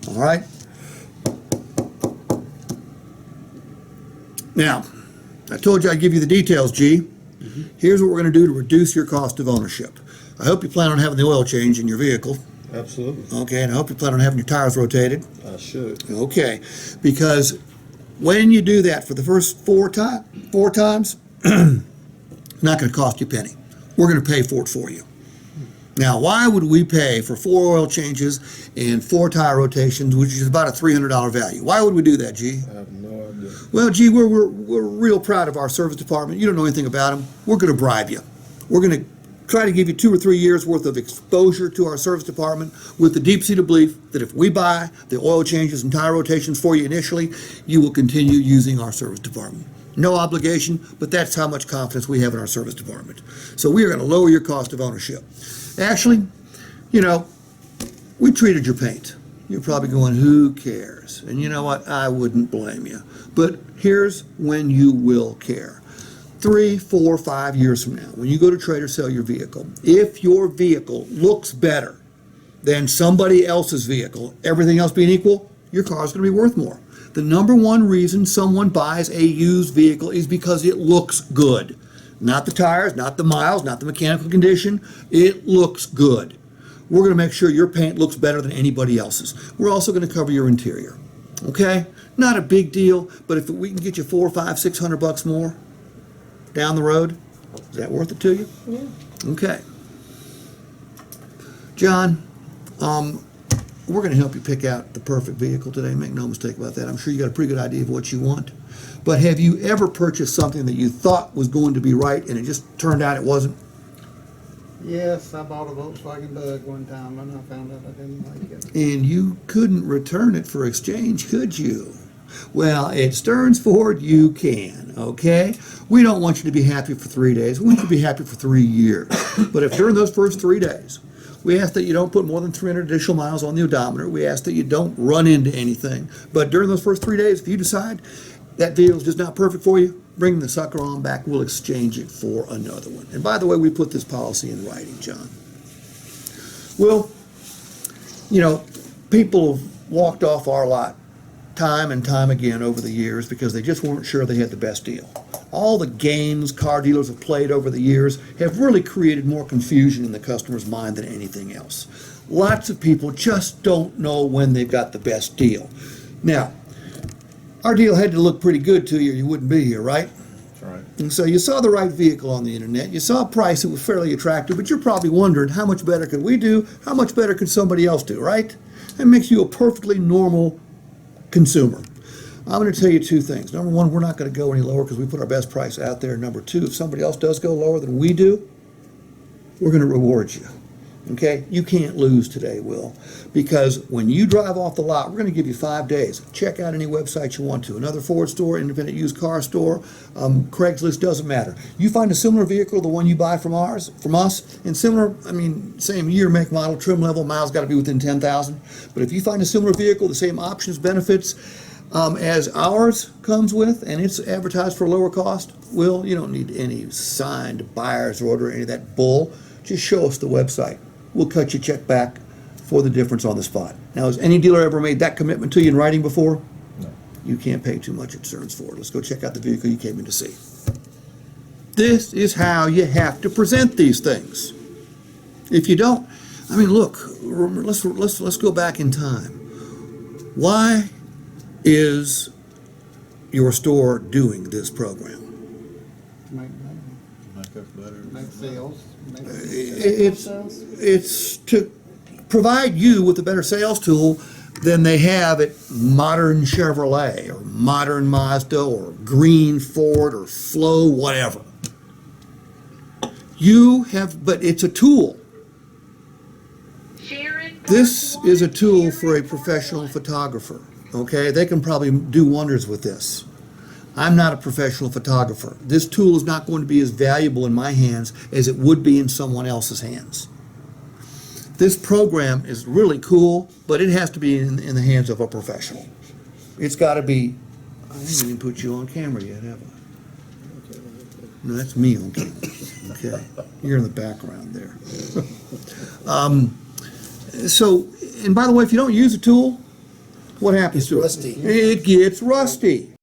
All right? Now, I told you I'd give you the details, G. Here's what we're going to do to reduce your cost of ownership. I hope you plan on having the oil change in your vehicle. Absolutely. Okay, and I hope you plan on having your tires rotated. I should. Okay, because when you do that for the first four times, it's not going to cost you a penny. We're going to pay for it for you. Now, why would we pay for 4 oil changes and 4 tire rotations, which is about a $300 value? Why would we do that, G? I have no idea. Well, G, we're real proud of our service department. You don't know anything about them. We're going to bribe you. We're going to try to give you 2 or 3 years worth of exposure to our service department with the deep-seated belief that if we buy the oil changes and tire rotations for you initially, you will continue using our service department. No obligation, but that's how much confidence we have in our service department. So we are going to lower your cost of ownership. Actually, you know, we treated your paint. You're probably going, who cares? And you know what? I wouldn't blame you. But here's when you will care. 3, 4, 5 years from now, when you go to trade or sell your vehicle, if your vehicle looks better than somebody else's vehicle, everything else being equal, your car is going to be worth more. The number one reason someone buys a used vehicle is because it looks good. Not the tires, not the miles, not the mechanical condition. It looks good. We're going to make sure your paint looks better than anybody else's. We're also going to cover your interior. Okay? Not a big deal, but if we can get you $400, $500, $600 more down the road, is that worth it to you? Yeah. Okay. John, we're going to help you pick out the perfect vehicle today. Make no mistake about that. I'm sure you got a pretty good idea of what you want. But have you ever purchased something that you thought was going to be right and it just turned out it wasn't? Yes, I bought a Volkswagen Bug one time and I found out I didn't like it. And you couldn't return it for exchange, could you? Well, at Stearns Ford, you can, okay? We don't want you to be happy for 3 days. We want you to be happy for 3 years. But if during those first 3 days, we ask that you don't put more than 300 additional miles on the odometer. We ask that you don't run into anything. But during those first 3 days, if you decide that vehicle is just not perfect for you, bring the sucker on back. We'll exchange it for another one. And by the way, we put this policy in writing, John. Well, you know, people have walked off our lot time and time again over the years because they just weren't sure they had the best deal. All the games car dealers have played over the years have really created more confusion in the customer's mind than anything else. Lots of people just don't know when they've got the best deal. Now, our deal had to look pretty good to you or you wouldn't be here, right? That's right. And so you saw the right vehicle on the internet. You saw a price that was fairly attractive, but you're probably wondering how much better could we do? How much better could somebody else do, right? That makes you a perfectly normal consumer. I'm going to tell you 2 things. Number 1, we're not going to go any lower because we put our best price out there. Number 2, if somebody else does go lower than we do, we're going to reward you. Okay? You can't lose today, Will, because when you drive off the lot, we're going to give you 5 days. Check out any website you want to. Another Ford store, independent used car store, Craigslist, doesn't matter. You find a similar vehicle, the one you buy from us, and similar, same year, make, model, trim level, miles got to be within 10,000. But if you find a similar vehicle, the same options, benefits as ours comes with, and it's advertised for a lower cost, Will, you don't need any signed buyer's order, any of that bull. Just show us the website. We'll cut your check back for the difference on the spot. Now, has any dealer ever made that commitment to you in writing before? No. You can't pay too much at Stearns Ford. Let's go check out the vehicle you came in to see. This is how you have to present these things. If you don't, look, let's go back in time. Why is your store doing this program? Make money, Make us better. make sales. It's to provide you with a better sales tool than they have at modern Chevrolet or modern Mazda or green Ford or Flow, whatever. But it's a tool. This is a tool for a professional photographer, okay? They can probably do wonders with this. I'm not a professional photographer. This tool is not going to be as valuable in my hands as it would be in someone else's hands. This program is really cool, but it has to be in the hands of a professional. It's got to be, I didn't even put you on camera yet, have I? No, that's me on camera. Okay, you're in the background there. And by the way, if you don't use a tool, what happens to it? rusty. It gets rusty.